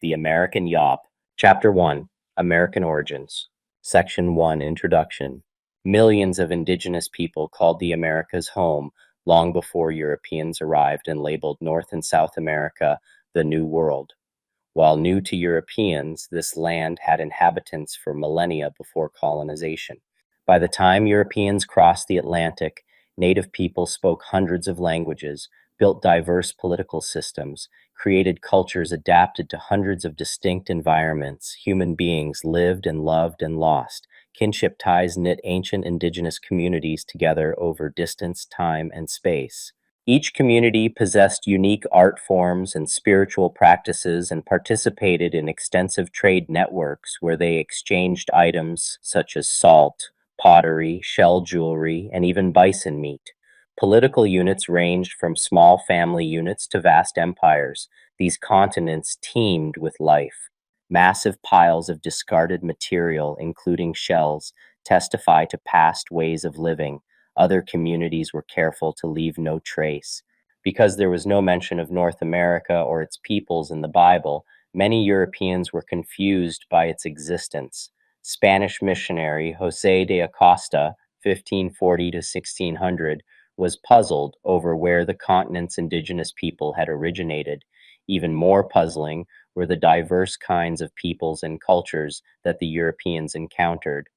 The American YAWP. Chapter 1, American Origins. Section 1, Introduction. Millions of indigenous people called the Americas home long before Europeans arrived and labeled North and South America the New World. While new to Europeans, this land had inhabitants for millennia before colonization. By the time Europeans crossed the Atlantic, native people spoke hundreds of languages, built diverse political systems, created cultures adapted to hundreds of distinct environments. Human beings lived and loved and lost. Kinship ties knit ancient indigenous communities together over distance, time, and space. Each community possessed unique art forms and spiritual practices and participated in extensive trade networks where they exchanged items such as salt, pottery, shell jewelry, and even bison meat. Political units ranged from small family units to vast empires. These continents teemed with life. Massive piles of discarded material, including shells, testify to past ways of living. Other communities were careful to leave no trace. Because there was no mention of North America or its peoples in the Bible, many Europeans were confused by its existence. Spanish missionary José de Acosta, 1540 to 1600, was puzzled over where the continent's indigenous people had originated. Even more puzzling were the diverse kinds of peoples and cultures that the Europeans encountered.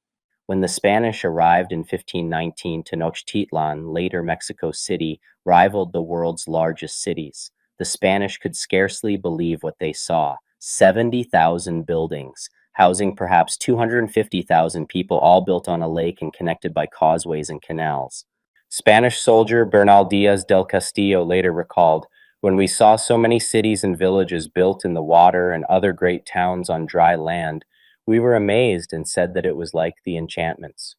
When the Spanish arrived in 1519, Tenochtitlan, later Mexico City, rivaled the world's largest cities. The Spanish could scarcely believe what they saw: 70,000 buildings, housing perhaps 250,000 people, all built on a lake and connected by causeways and canals. Spanish soldier Bernal Diaz del Castillo later recalled, "When we saw so many cities and villages built in the water and other great towns on dry land, we were amazed and said that it was like the enchantments."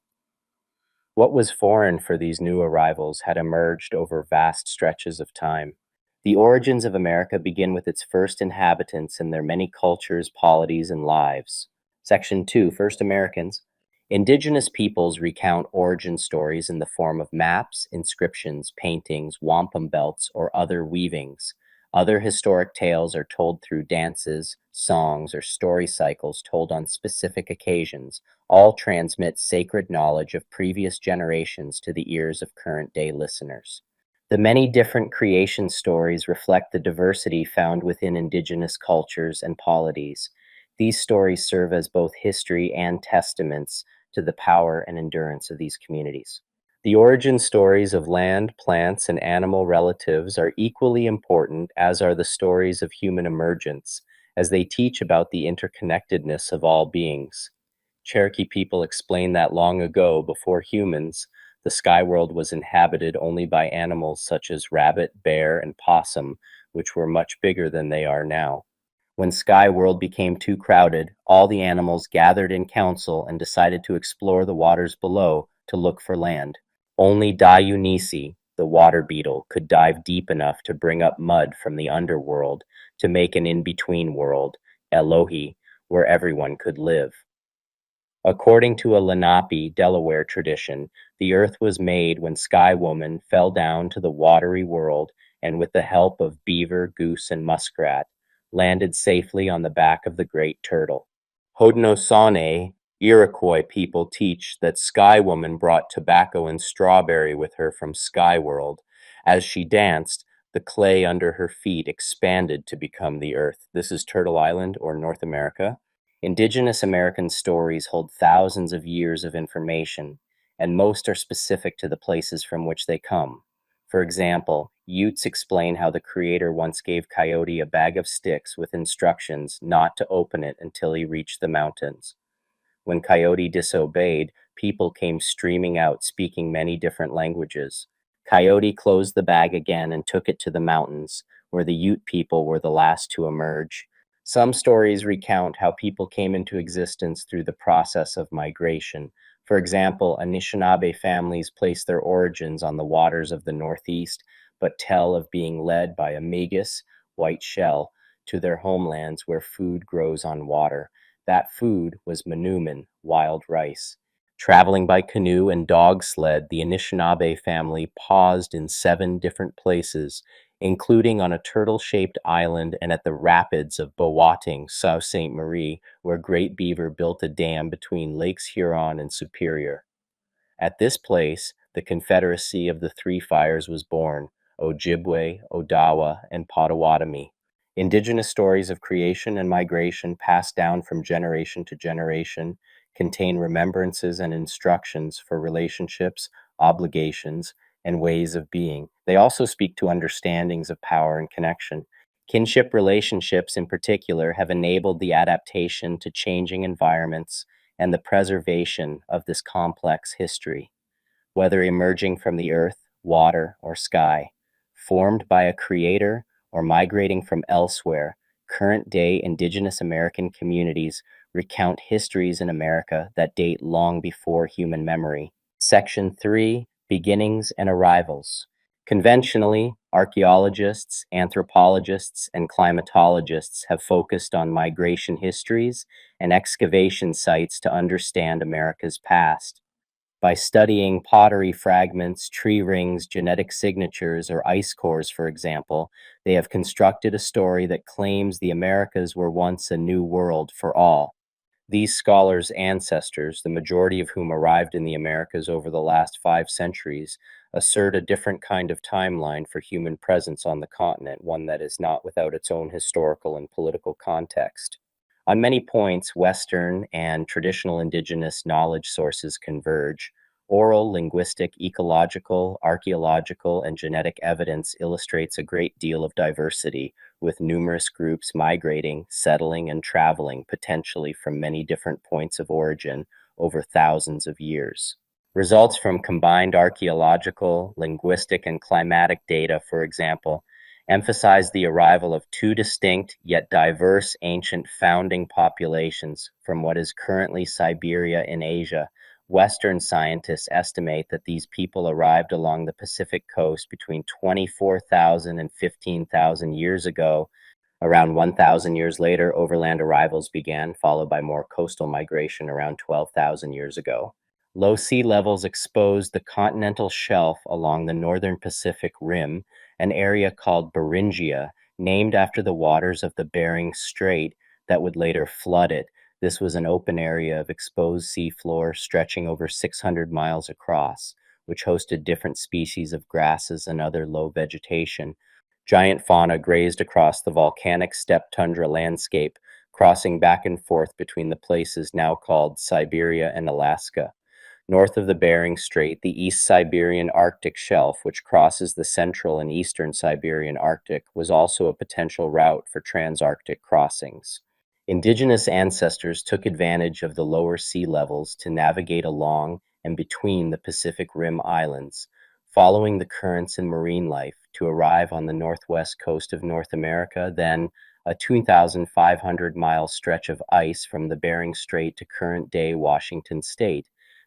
What was foreign for these new arrivals had emerged over vast stretches of time. The origins of America begin with its first inhabitants and their many cultures, polities, and lives. Section 2, First Americans. Indigenous peoples recount origin stories in the form of maps, inscriptions, paintings, wampum belts, or other weavings. Other historic tales are told through dances, songs, or story cycles told on specific occasions. All transmit sacred knowledge of previous generations to the ears of current-day listeners. The many different creation stories reflect the diversity found within indigenous cultures and polities. These stories serve as both history and testaments to the power and endurance of these communities. The origin stories of land, plants, and animal relatives are equally important, as are the stories of human emergence, as they teach about the interconnectedness of all beings. Cherokee people explain that long ago, before humans, the sky world was inhabited only by animals such as rabbit, bear, and possum, which were much bigger than they are now. When Sky World became too crowded, all the animals gathered in council and decided to explore the waters below to look for land. Only Dionysi, the water beetle, could dive deep enough to bring up mud from the underworld to make an in-between world, Elohi, where everyone could live. According to a Lenape, Delaware tradition, the earth was made when Sky Woman fell down to the watery world and, with the help of beaver, goose, and muskrat, landed safely on the back of the great turtle. Haudenosaunee Iroquois people teach that Sky Woman brought tobacco and strawberry with her from Sky World. As she danced, the clay under her feet expanded to become the earth. This is Turtle Island, or North America. Indigenous American stories hold thousands of years of information, and most are specific to the places from which they come. For example, Utes explain how the Creator once gave Coyote a bag of sticks with instructions not to open it until he reached the mountains. When Coyote disobeyed, people came streaming out, speaking many different languages. Coyote closed the bag again and took it to the mountains, where the Ute people were the last to emerge. Some stories recount how people came into existence through the process of migration. For example, Anishinaabe families place their origins on the waters of the Northeast, but tell of being led by a Magus, white shell, to their homelands where food grows on water. That food was manumin, wild rice. Traveling by canoe and dog sled, the Anishinaabe family paused in 7 different places including on a turtle-shaped island and at the rapids of Boating, Sault Ste. Marie, where Great Beaver built a dam between Lakes Huron and Superior. At this place, the Confederacy of the Three Fires was born: Ojibwe, Odawa, and Potawatomi. Indigenous stories of creation and migration passed down from generation to generation contain remembrances and instructions for relationships, obligations, and ways of being. They also speak to understandings of power and connection. Kinship relationships, in particular, have enabled the adaptation to changing environments and the preservation of this complex history, whether emerging from the earth, water, or sky, formed by a creator or migrating from elsewhere. Current day Indigenous American communities recount histories in America that date long before human memory. Section 3: Beginnings and Arrivals. Conventionally, archaeologists, anthropologists, and climatologists have focused on migration histories and excavation sites to understand America's past. By studying pottery fragments, tree rings, genetic signatures, or ice cores, for example, they have constructed a story that claims the Americas were once a new world for all. These scholars' ancestors, the majority of whom arrived in the Americas over the last 5 centuries, assert a different kind of timeline for human presence on the continent, one that is not without its own historical and political context. On many points, Western and traditional Indigenous knowledge sources converge. Oral, linguistic, ecological, archaeological, and genetic evidence illustrates a great deal of diversity, with numerous groups migrating, settling, and traveling potentially from many different points of origin over thousands of years. Results from combined archaeological, linguistic, and climatic data, for example, emphasize the arrival of two distinct yet diverse ancient founding populations from what is currently Siberia in Asia. Western scientists estimate that these people arrived along the Pacific coast between 24,000 and 15,000 years ago. Around 1,000 years later, overland arrivals began, followed by more coastal migration around 12,000 years ago. Low sea levels exposed the continental shelf along the northern Pacific Rim, an area called Beringia, named after the waters of the Bering Strait that would later flood it. This was an open area of exposed seafloor stretching over 600 miles across, which hosted different species of grasses and other low vegetation. Giant fauna grazed across the volcanic steppe tundra landscape, crossing back and forth between the places now called Siberia and Alaska. North of the Bering Strait, the East Siberian Arctic Shelf, which crosses the central and eastern Siberian Arctic, was also a potential route for transarctic crossings. Indigenous ancestors took advantage of the lower sea levels to navigate along and between the Pacific Rim Islands, following the currents in marine life to arrive on the northwest coast of North America, then a 2,500-mile stretch of ice from the Bering Strait to current-day Washington state.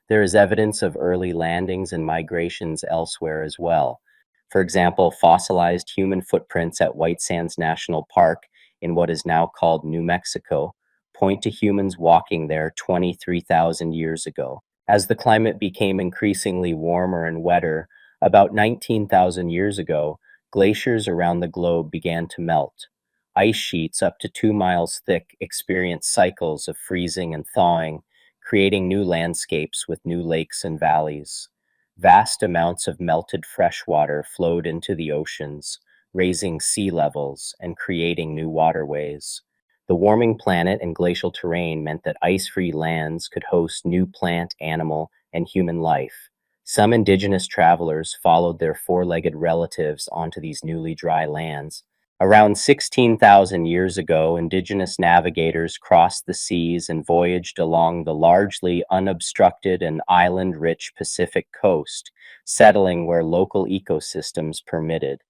There is evidence of early landings and migrations elsewhere as well. For example, fossilized human footprints at White Sands National Park in what is now called New Mexico point to humans walking there 23,000 years ago. As the climate became increasingly warmer and wetter, about 19,000 years ago, glaciers around the globe began to melt. Ice sheets up to 2 miles thick experienced cycles of freezing and thawing, creating new landscapes with new lakes and valleys. Vast amounts of melted fresh water flowed into the oceans, raising sea levels and creating new waterways. The warming planet and glacial terrain meant that ice-free lands could host new plant, animal, and human life. Some indigenous travelers followed their four-legged relatives onto these newly dry lands. Around 16,000 years ago, indigenous navigators crossed the seas and voyaged along the largely unobstructed and island-rich Pacific coast, settling where local ecosystems permitted.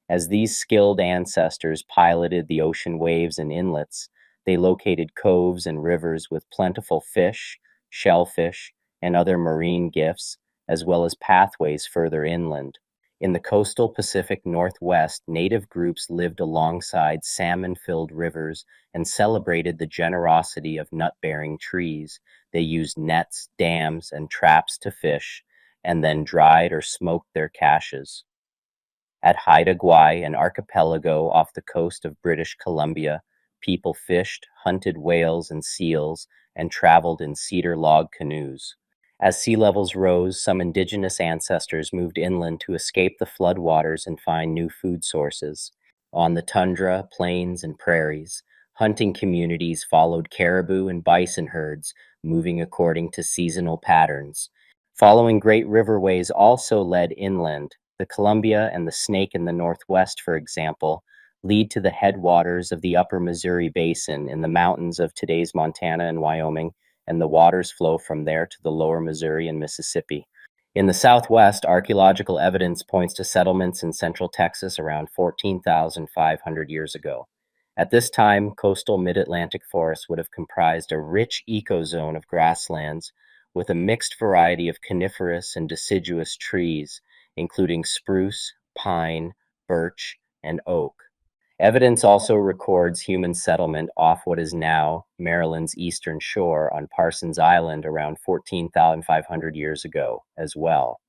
As these skilled ancestors piloted the ocean waves and inlets, they located coves and rivers with plentiful fish, shellfish, and other marine gifts, as well as pathways further inland. In the coastal Pacific Northwest, native groups lived alongside salmon-filled rivers and celebrated the generosity of nut-bearing trees. They used nets, dams, and traps to fish, and then dried or smoked their caches. At Haida Gwaii, an archipelago off the coast of British Columbia, people fished, hunted whales and seals, and traveled in cedar log canoes. As sea levels rose, some indigenous ancestors moved inland to escape the floodwaters and find new food sources. On the tundra, plains, and prairies, hunting communities followed caribou and bison herds, moving according to seasonal patterns. Following great riverways also led inland. The Columbia and the Snake in the northwest, for example, lead to the headwaters of the upper Missouri Basin in the mountains of today's Montana and Wyoming, and the waters flow from there to the lower Missouri and Mississippi. In the southwest, archaeological evidence points to settlements in central Texas around 14,500 years ago. At this time, coastal mid-Atlantic forests would have comprised a rich ecozone of grasslands with a mixed variety of coniferous and deciduous trees, including spruce, pine, birch, and oak. Evidence also records human settlement off what is now Maryland's eastern shore on Parsons Island around 14,500 years ago as well.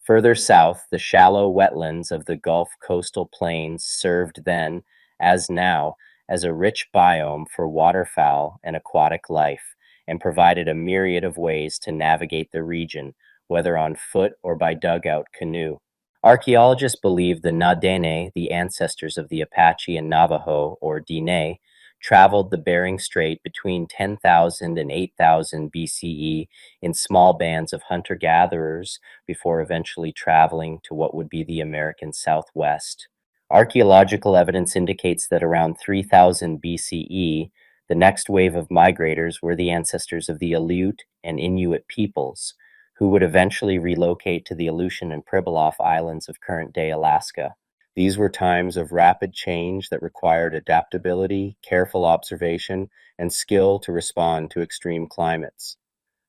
Further south, the shallow wetlands of the Gulf coastal plains served then, as now, as a rich biome for waterfowl and aquatic life, and provided a myriad of ways to navigate the region, whether on foot or by dugout canoe. Archaeologists believe the Na-Dene, the ancestors of the Apache and Navajo, or Diné, traveled the Bering Strait between 10,000 and 8,000 BCE in small bands of hunter-gatherers before eventually traveling to what would be the American Southwest. Archaeological evidence indicates that around 3000 BCE, the next wave of migrators were the ancestors of the Aleut and Inuit peoples, who would eventually relocate to the Aleutian and Pribilof Islands of current-day Alaska. These were times of rapid change that required adaptability, careful observation, and skill to respond to extreme climates.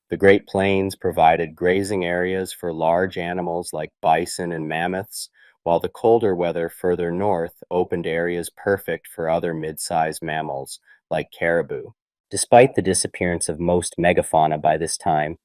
The Great Plains provided grazing areas for large animals like bison and mammoths, while the colder weather further north opened areas perfect for other mid-sized mammals like caribou. Despite the disappearance of most megafauna by this time,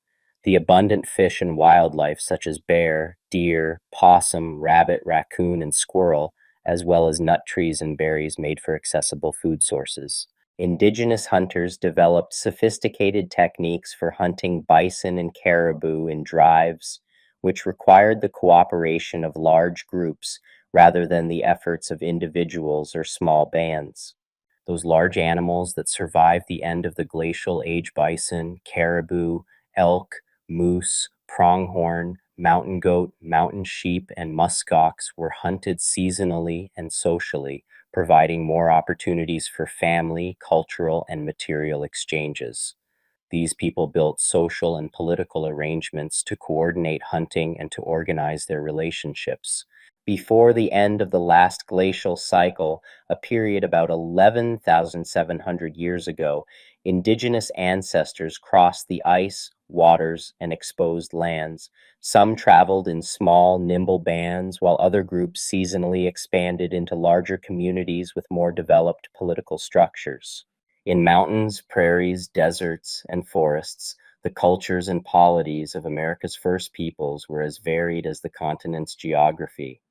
the abundant fish and wildlife such as bear, deer, possum, rabbit, raccoon, and squirrel, as well as nut trees and berries made for accessible food sources. Indigenous hunters developed sophisticated techniques for hunting bison and caribou in drives, which required the cooperation of large groups rather than the efforts of individuals or small bands. Those large animals that survived the end of the glacial age bison, caribou, elk, moose, pronghorn, mountain goat, mountain sheep, and muskox were hunted seasonally and socially, providing more opportunities for family, cultural, and material exchanges. These people built social and political arrangements to coordinate hunting and to organize their relationships. Before the end of the last glacial cycle, a period about 11,700 years ago, indigenous ancestors crossed the ice, waters, and exposed lands. Some traveled in small, nimble bands, while other groups seasonally expanded into larger communities with more developed political structures. In mountains, prairies, deserts, and forests, the cultures and polities of America's first peoples were as varied as the continent's geography.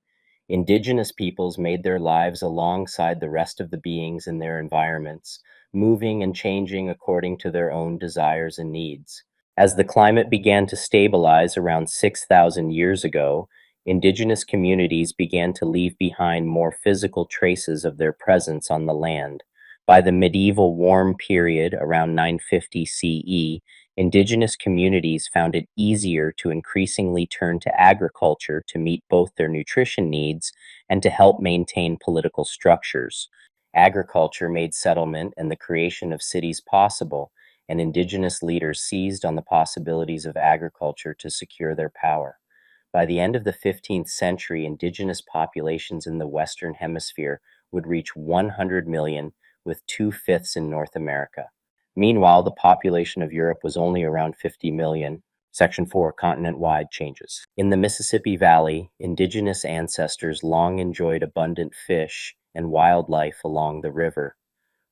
Indigenous peoples made their lives alongside the rest of the beings in their environments, moving and changing according to their own desires and needs. As the climate began to stabilize around 6,000 years ago, indigenous communities began to leave behind more physical traces of their presence on the land. By the medieval warm period around 950 CE, indigenous communities found it easier to increasingly turn to agriculture to meet both their nutrition needs and to help maintain political structures. Agriculture made settlement and the creation of cities possible, and indigenous leaders seized on the possibilities of agriculture to secure their power. By the end of the 15th century, indigenous populations in the Western Hemisphere would reach 100 million, with 2/5 in North America. Meanwhile, the population of Europe was only around 50 million. Section 4, Continent-wide changes. In the Mississippi Valley, indigenous ancestors long enjoyed abundant fish and wildlife along the river.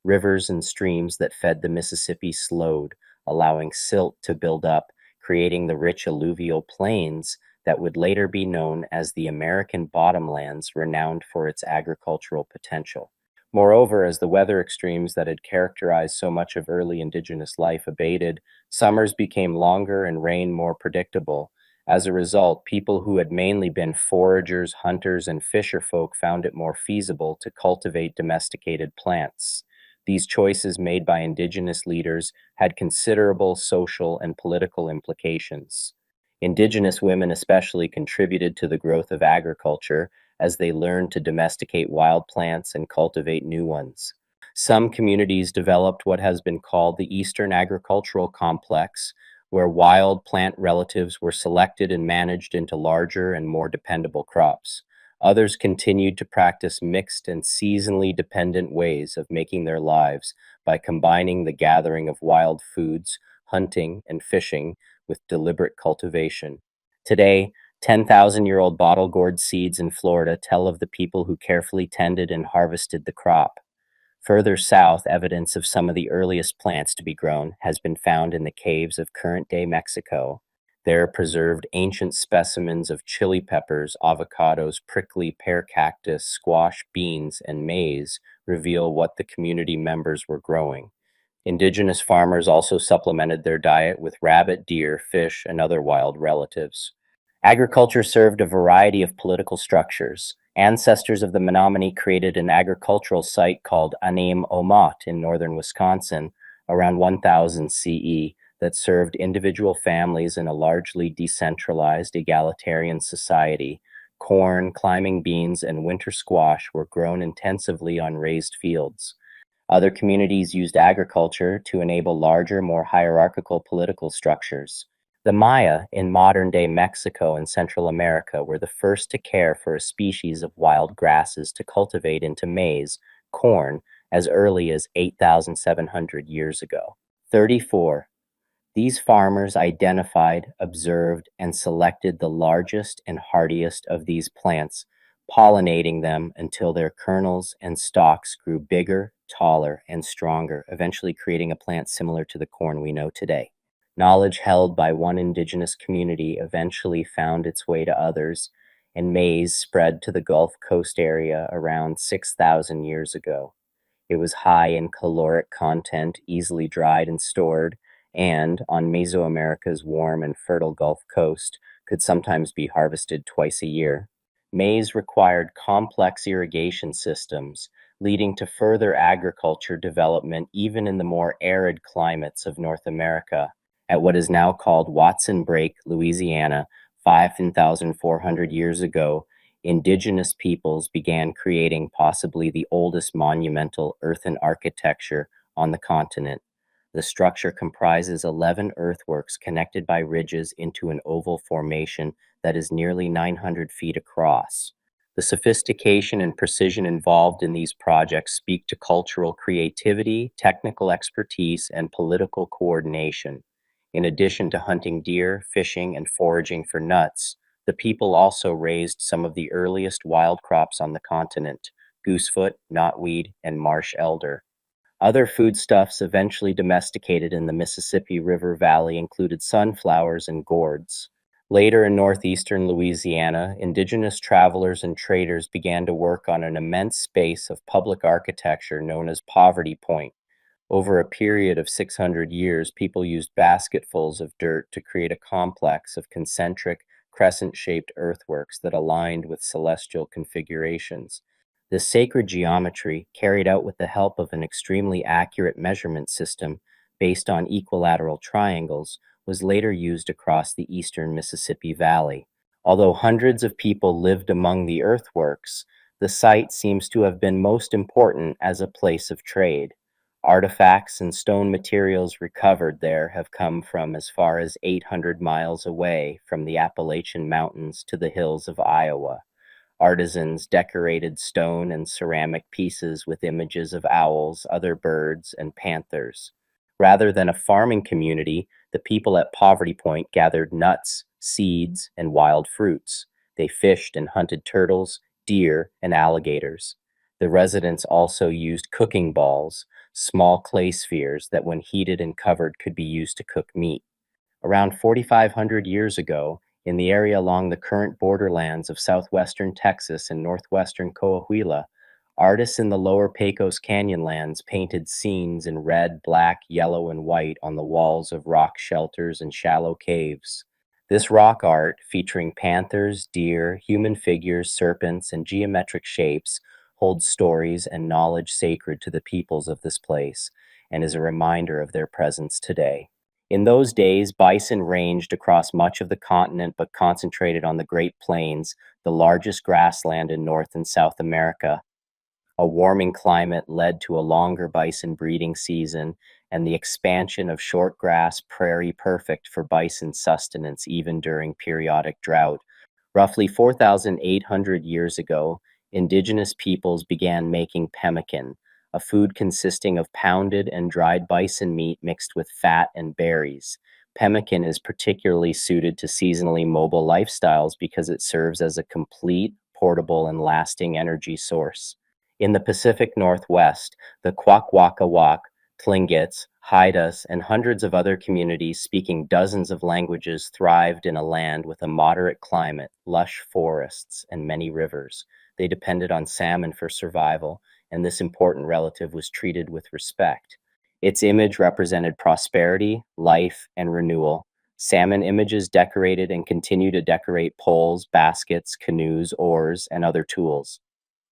Rivers and streams that fed the Mississippi slowed, allowing silt to build up, creating the rich alluvial plains that would later be known as the American Bottomlands, renowned for its agricultural potential. Moreover, as the weather extremes that had characterized so much of early indigenous life abated, summers became longer and rain more predictable. As a result, people who had mainly been foragers, hunters, and fisher folk found it more feasible to cultivate domesticated plants. These choices made by indigenous leaders had considerable social and political implications. Indigenous women especially contributed to the growth of agriculture as they learned to domesticate wild plants and cultivate new ones. Some communities developed what has been called the Eastern Agricultural Complex, where wild plant relatives were selected and managed into larger and more dependable crops. Others continued to practice mixed and seasonally dependent ways of making their lives by combining the gathering of wild foods, hunting, and fishing with deliberate cultivation. Today, 10,000-year-old bottle gourd seeds in Florida tell of the people who carefully tended and harvested the crop. Further south, evidence of some of the earliest plants to be grown has been found in the caves of current-day Mexico. There are preserved ancient specimens of chili peppers, avocados, prickly pear cactus, squash, beans, and maize reveal what the community members were growing. Indigenous farmers also supplemented their diet with rabbit, deer, fish, and other wild relatives. Agriculture served a variety of political structures. Ancestors of the Menominee created an agricultural site called Anim Omot in northern Wisconsin around 1000 CE that served individual families in a largely decentralized, egalitarian society. Corn, climbing beans, and winter squash were grown intensively on raised fields. Other communities used agriculture to enable larger, more hierarchical political structures. The Maya in modern-day Mexico and Central America were the first to care for a species of wild grasses to cultivate into maize, corn, as early as 8,700 years ago. 34. These farmers identified, observed, and selected the largest and hardiest of these plants, pollinating them until their kernels and stalks grew bigger, taller, and stronger, eventually creating a plant similar to the corn we know today. Knowledge held by one indigenous community eventually found its way to others, and maize spread to the Gulf Coast area around 6,000 years ago. It was high in caloric content, easily dried and stored, and, on Mesoamerica's warm and fertile Gulf Coast, could sometimes be harvested twice a year. Maize required complex irrigation systems, leading to further agriculture development even in the more arid climates of North America. At what is now called Watson Brake, Louisiana, 5,400 years ago, indigenous peoples began creating possibly the oldest monumental earthen architecture on the continent. The structure comprises 11 earthworks connected by ridges into an oval formation that is nearly 900 feet across. The sophistication and precision involved in these projects speak to cultural creativity, technical expertise, and political coordination. In addition to hunting deer, fishing, and foraging for nuts, the people also raised some of the earliest wild crops on the continent: goosefoot, knotweed, and marsh elder. Other foodstuffs eventually domesticated in the Mississippi River Valley included sunflowers and gourds. Later in northeastern Louisiana, indigenous travelers and traders began to work on an immense space of public architecture known as Poverty Point. Over a period of 600 years, people used basketfuls of dirt to create a complex of concentric, crescent-shaped earthworks that aligned with celestial configurations. This sacred geometry, carried out with the help of an extremely accurate measurement system based on equilateral triangles, was later used across the eastern Mississippi Valley. Although hundreds of people lived among the earthworks, the site seems to have been most important as a place of trade. Artifacts and stone materials recovered there have come from as far as 800 miles away from the Appalachian Mountains to the hills of Iowa. Artisans decorated stone and ceramic pieces with images of owls, other birds, and panthers. Rather than a farming community, the people at Poverty Point gathered nuts, seeds, and wild fruits. They fished and hunted turtles, deer, and alligators. The residents also used cooking balls, small clay spheres that when heated and covered could be used to cook meat. Around 4,500 years ago, In the area along the current borderlands of southwestern Texas and northwestern Coahuila, artists in the lower Pecos Canyonlands painted scenes in red, black, yellow, and white on the walls of rock shelters and shallow caves. This rock art, featuring panthers, deer, human figures, serpents, and geometric shapes, holds stories and knowledge sacred to the peoples of this place and is a reminder of their presence today. In those days, bison ranged across much of the continent but concentrated on the Great Plains, the largest grassland in North and South America. A warming climate led to a longer bison breeding season and the expansion of shortgrass prairie, perfect for bison sustenance even during periodic drought. Roughly 4,800 years ago, indigenous peoples began making pemmican, a food consisting of pounded and dried bison meat mixed with fat and berries. Pemmican is particularly suited to seasonally mobile lifestyles because it serves as a complete, portable, and lasting energy source. In the Pacific Northwest, the Kwakwaka'wakw, Tlingits, Haidas, and hundreds of other communities speaking dozens of languages thrived in a land with a moderate climate, lush forests, and many rivers. They depended on salmon for survival, and this important relative was treated with respect. Its image represented prosperity, life, and renewal. Salmon images decorated and continue to decorate poles, baskets, canoes, oars, and other tools.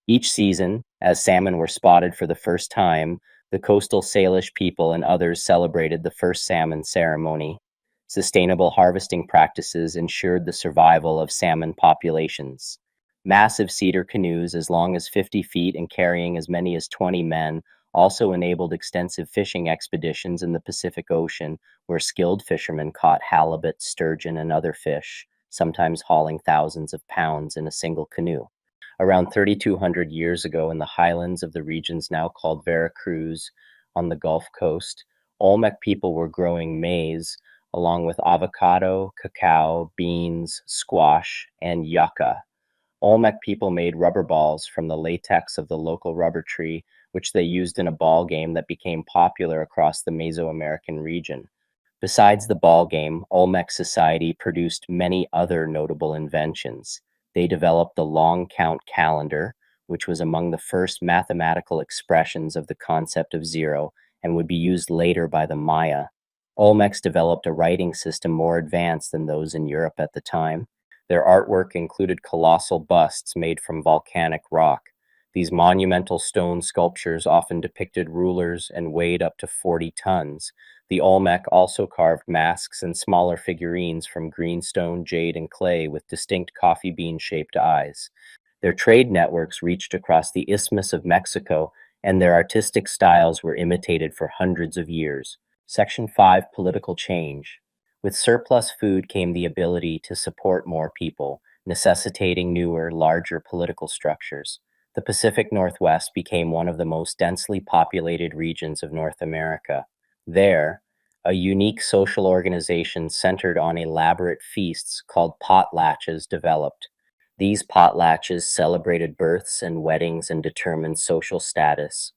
Each season, as salmon were spotted for the first time, the coastal Salish people and others celebrated the first salmon ceremony. Sustainable harvesting practices ensured the survival of salmon populations. Massive cedar canoes, as long as 50 feet and carrying as many as 20 men, also enabled extensive fishing expeditions in the Pacific Ocean, where skilled fishermen caught halibut, sturgeon, and other fish, sometimes hauling thousands of pounds in a single canoe. Around 3,200 years ago, in the highlands of the regions now called Veracruz on the Gulf Coast, Olmec people were growing maize along with avocado, cacao, beans, squash, and yucca. Olmec people made rubber balls from the latex of the local rubber tree, which they used in a ball game that became popular across the Mesoamerican region. Besides the ball game, Olmec society produced many other notable inventions. They developed the long count calendar, which was among the first mathematical expressions of the concept of zero and would be used later by the Maya. Olmecs developed a writing system more advanced than those in Europe at the time. Their artwork included colossal busts made from volcanic rock. These monumental stone sculptures often depicted rulers and weighed up to 40 tons. The Olmec also carved masks and smaller figurines from greenstone, jade, and clay with distinct coffee bean-shaped eyes. Their trade networks reached across the Isthmus of Mexico, and their artistic styles were imitated for hundreds of years. Section 5, Political Change. With surplus food came the ability to support more people, necessitating newer, larger political structures. The Pacific Northwest became one of the most densely populated regions of North America. There, a unique social organization centered on elaborate feasts called potlatches developed. These potlatches celebrated births and weddings and determined social status.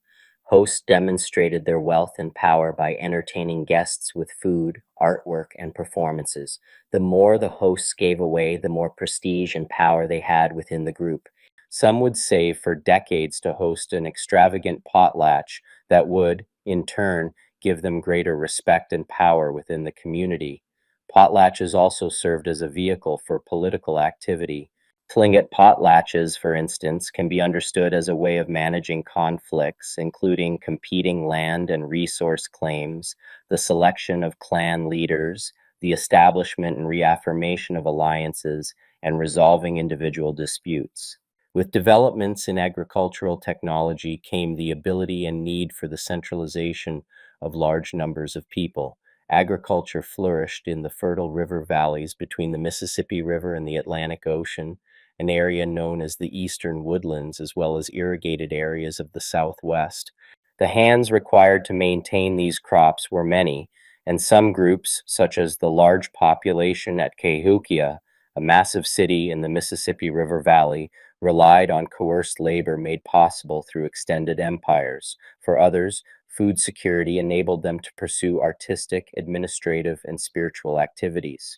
Hosts demonstrated their wealth and power by entertaining guests with food, artwork, and performances. The more the hosts gave away, the more prestige and power they had within the group. Some would save for decades to host an extravagant potlatch that would, in turn, give them greater respect and power within the community. Potlatches also served as a vehicle for political activity. Tlingit potlatches, for instance, can be understood as a way of managing conflicts, including competing land and resource claims, the selection of clan leaders, the establishment and reaffirmation of alliances, and resolving individual disputes. With developments in agricultural technology came the ability and need for the centralization of large numbers of people. Agriculture flourished in the fertile river valleys between the Mississippi River and the Atlantic Ocean, an area known as the Eastern Woodlands, as well as irrigated areas of the Southwest. The hands required to maintain these crops were many, and some groups, such as the large population at Cahokia, a massive city in the Mississippi River Valley, relied on coerced labor made possible through extended empires. For others, food security enabled them to pursue artistic, administrative, and spiritual activities.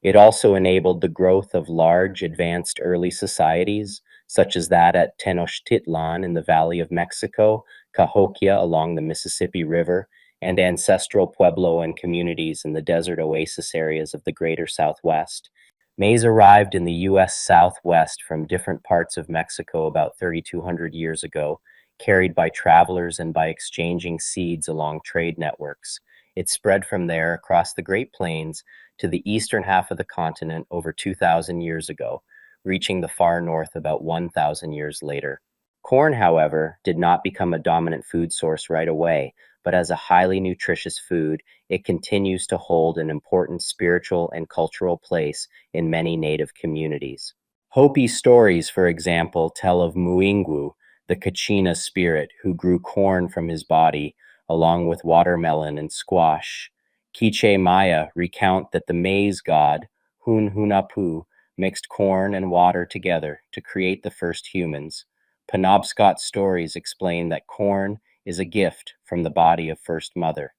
It also enabled the growth of large, advanced early societies, such as that at Tenochtitlan in the Valley of Mexico, Cahokia along the Mississippi River, and ancestral Pueblo and communities in the desert oasis areas of the greater Southwest. Maize arrived in the U.S. Southwest from different parts of Mexico about 3,200 years ago, carried by travelers and by exchanging seeds along trade networks. It spread from there across the Great Plains to the eastern half of the continent over 2,000 years ago, reaching the far north about 1,000 years later. Corn, however, did not become a dominant food source right away, but as a highly nutritious food, it continues to hold an important spiritual and cultural place in many native communities. Hopi stories, for example, tell of Muingwu, the Kachina spirit who grew corn from his body, along with watermelon and squash. Quiche Maya recount that the maize god, Hunhunapu, mixed corn and water together to create the first humans. Penobscot stories explain that corn is a gift from the body of First Mother.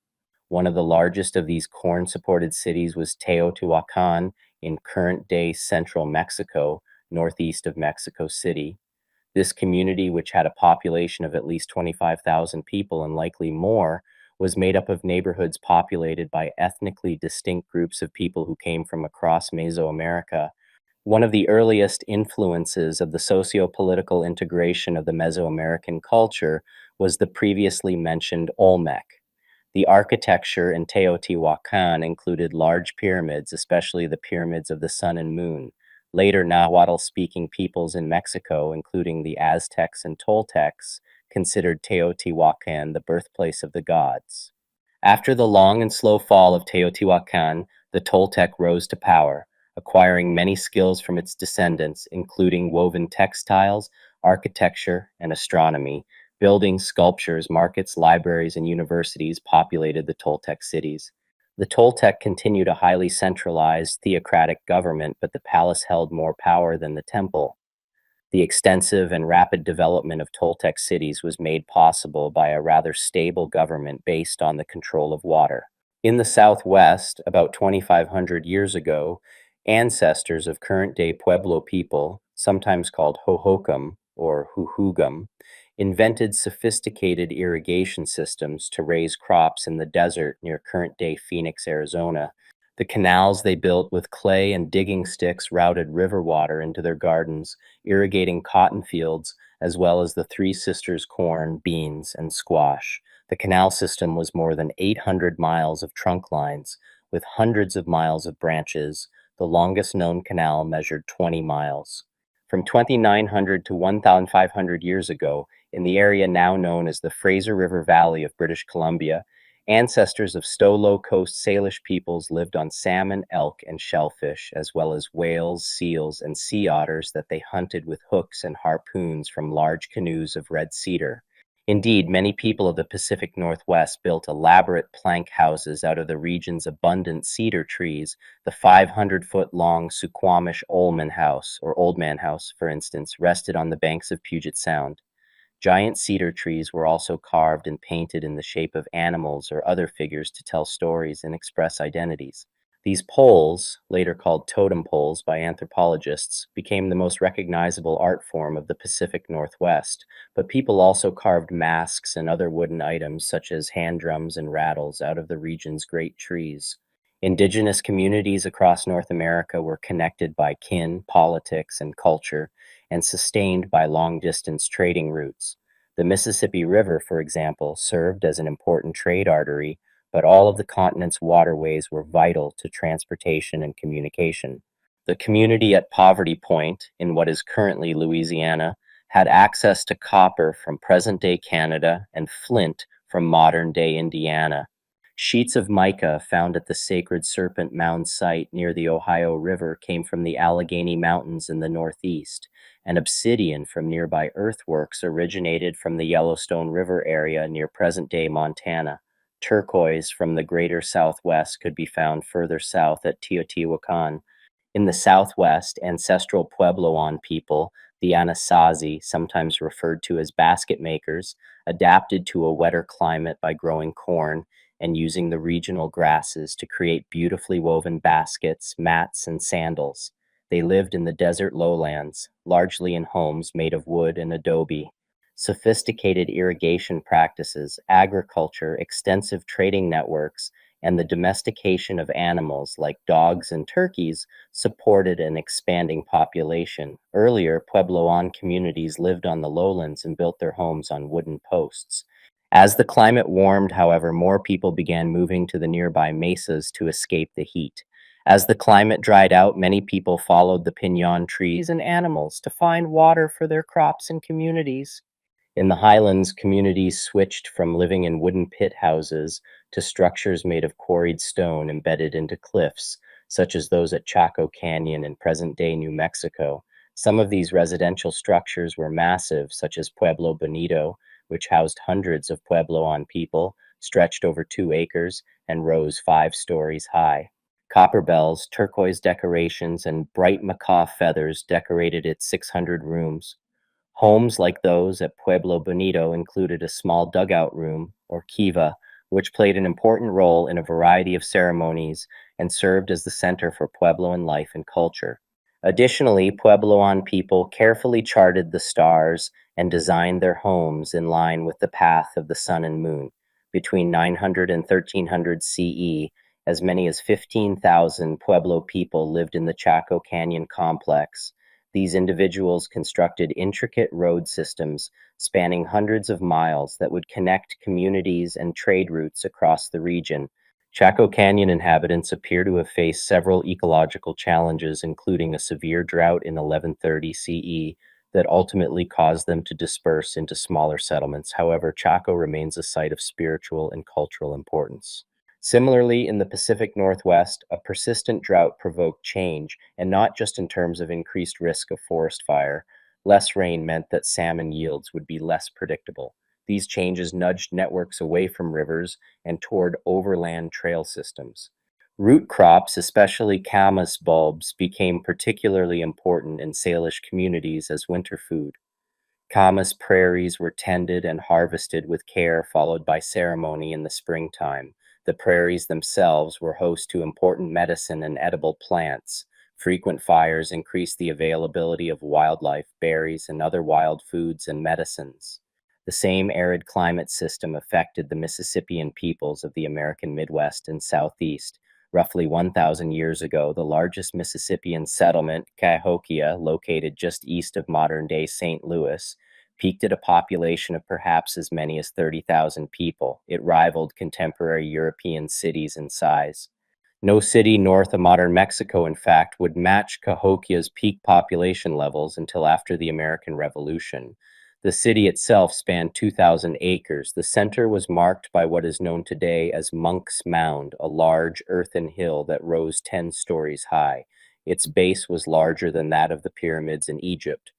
One of the largest of these corn-supported cities was Teotihuacan in current-day central Mexico, northeast of Mexico City. This community, which had a population of at least 25,000 people and likely more, was made up of neighborhoods populated by ethnically distinct groups of people who came from across Mesoamerica. One of the earliest influences of the socio-political integration of the Mesoamerican culture was the previously mentioned Olmec. The architecture in Teotihuacan included large pyramids, especially the pyramids of the sun and moon. Later Nahuatl-speaking peoples in Mexico, including the Aztecs and Toltecs, considered Teotihuacan the birthplace of the gods. After the long and slow fall of Teotihuacan, the Toltec rose to power, acquiring many skills from its descendants, including woven textiles, architecture, and astronomy. Buildings, sculptures, markets, libraries, and universities populated the Toltec cities. The Toltec continued a highly centralized, theocratic government, but the palace held more power than the temple. The extensive and rapid development of Toltec cities was made possible by a rather stable government based on the control of water. In the Southwest, about 2,500 years ago, ancestors of current-day Pueblo people, sometimes called Hohokam or Huhugam, invented sophisticated irrigation systems to raise crops in the desert near current-day Phoenix, Arizona. The canals they built with clay and digging sticks routed river water into their gardens, irrigating cotton fields, as well as the Three Sisters corn, beans, and squash. The canal system was more than 800 miles of trunk lines, with hundreds of miles of branches. The longest known canal measured 20 miles. From 2,900 to 1,500 years ago, in the area now known as the Fraser River Valley of British Columbia, ancestors of Stolo Coast Salish peoples lived on salmon, elk, and shellfish, as well as whales, seals, and sea otters that they hunted with hooks and harpoons from large canoes of red cedar. Indeed, many people of the Pacific Northwest built elaborate plank houses out of the region's abundant cedar trees. The 500-foot-long Suquamish Old Man House, for instance, rested on the banks of Puget Sound. Giant cedar trees were also carved and painted in the shape of animals or other figures to tell stories and express identities. These poles, later called totem poles by anthropologists, became the most recognizable art form of the Pacific Northwest, but people also carved masks and other wooden items such as hand drums and rattles out of the region's great trees. Indigenous communities across North America were connected by kin, politics, and culture, and sustained by long-distance trading routes. The Mississippi River, for example, served as an important trade artery, but all of the continent's waterways were vital to transportation and communication. The community at Poverty Point, in what is currently Louisiana, had access to copper from present-day Canada and flint from modern-day Indiana. Sheets of mica found at the Sacred Serpent Mound site near the Ohio River came from the Allegheny Mountains in the northeast, and obsidian from nearby earthworks originated from the Yellowstone River area near present-day Montana. Turquoise from the greater Southwest could be found further south at Teotihuacan. In the Southwest, ancestral Puebloan people, the Anasazi, sometimes referred to as basket makers, adapted to a wetter climate by growing corn, and using the regional grasses to create beautifully woven baskets, mats, and sandals. They lived in the desert lowlands, largely in homes made of wood and adobe. Sophisticated irrigation practices, agriculture, extensive trading networks, and the domestication of animals like dogs and turkeys supported an expanding population. Earlier, Puebloan communities lived on the lowlands and built their homes on wooden posts. As the climate warmed, however, more people began moving to the nearby mesas to escape the heat. As the climate dried out, many people followed the piñon trees and animals to find water for their crops and communities. In the highlands, communities switched from living in wooden pit houses to structures made of quarried stone embedded into cliffs, such as those at Chaco Canyon in present-day New Mexico. Some of these residential structures were massive, such as Pueblo Bonito, which housed hundreds of Puebloan people, stretched over 2 acres, and rose 5 stories high. Copper bells, turquoise decorations, and bright macaw feathers decorated its 600 rooms. Homes like those at Pueblo Bonito included a small dugout room, or kiva, which played an important role in a variety of ceremonies and served as the center for Puebloan life and culture. Additionally, Puebloan people carefully charted the stars and designed their homes in line with the path of the sun and moon. Between 900 and 1300 CE, as many as 15,000 Pueblo people lived in the Chaco Canyon complex. These individuals constructed intricate road systems spanning hundreds of miles that would connect communities and trade routes across the region. Chaco Canyon inhabitants appear to have faced several ecological challenges, including a severe drought in 1130 CE that ultimately caused them to disperse into smaller settlements. However, Chaco remains a site of spiritual and cultural importance. Similarly, in the Pacific Northwest, a persistent drought provoked change, and not just in terms of increased risk of forest fire. Less rain meant that salmon yields would be less predictable. These changes nudged networks away from rivers and toward overland trail systems. Root crops, especially camas bulbs, became particularly important in Salish communities as winter food. Camas prairies were tended and harvested with care, followed by ceremony in the springtime. The prairies themselves were host to important medicine and edible plants. Frequent fires increased the availability of wildlife, berries, and other wild foods and medicines. The same arid climate system affected the Mississippian peoples of the American Midwest and Southeast. Roughly 1,000 years ago, the largest Mississippian settlement, Cahokia, located just east of modern-day St. Louis, peaked at a population of perhaps as many as 30,000 people. It rivaled contemporary European cities in size. No city north of modern Mexico, in fact, would match Cahokia's peak population levels until after the American Revolution. The city itself spanned 2,000 acres. The center was marked by what is known today as Monk's Mound, a large earthen hill that rose 10 stories high. Its base was larger than that of the pyramids in Egypt.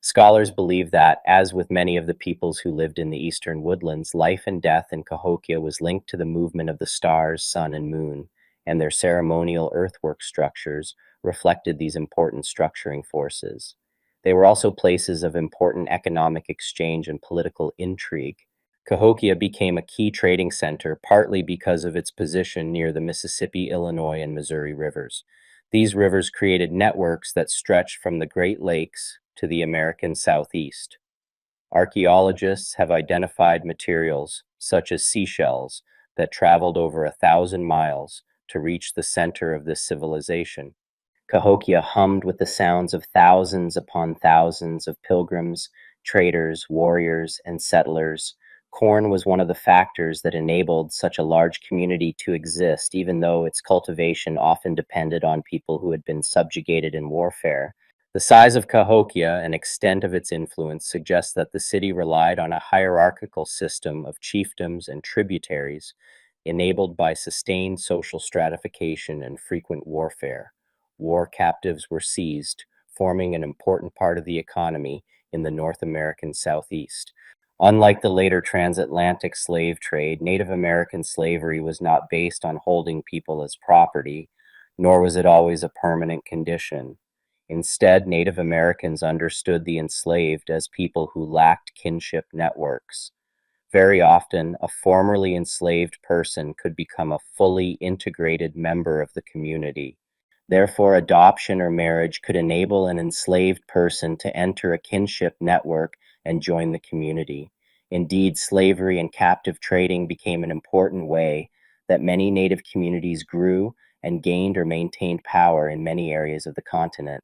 Scholars believe that, as with many of the peoples who lived in the eastern woodlands, life and death in Cahokia was linked to the movement of the stars, sun, and moon, and their ceremonial earthwork structures reflected these important structuring forces. They were also places of important economic exchange and political intrigue. Cahokia became a key trading center, partly because of its position near the Mississippi, Illinois, and Missouri rivers. These rivers created networks that stretched from the Great Lakes to the American Southeast. Archaeologists have identified materials, such as seashells, that traveled over 1,000 miles to reach the center of this civilization. Cahokia hummed with the sounds of thousands upon thousands of pilgrims, traders, warriors, and settlers. Corn was one of the factors that enabled such a large community to exist, even though its cultivation often depended on people who had been subjugated in warfare. The size of Cahokia and extent of its influence suggests that the city relied on a hierarchical system of chiefdoms and tributaries, enabled by sustained social stratification and frequent warfare. War captives were seized, forming an important part of the economy in the North American Southeast. Unlike the later transatlantic slave trade, Native American slavery was not based on holding people as property, nor was it always a permanent condition. Instead, Native Americans understood the enslaved as people who lacked kinship networks. Very often, a formerly enslaved person could become a fully integrated member of the community. Therefore, adoption or marriage could enable an enslaved person to enter a kinship network and join the community. Indeed, slavery and captive trading became an important way that many native communities grew and gained or maintained power in many areas of the continent.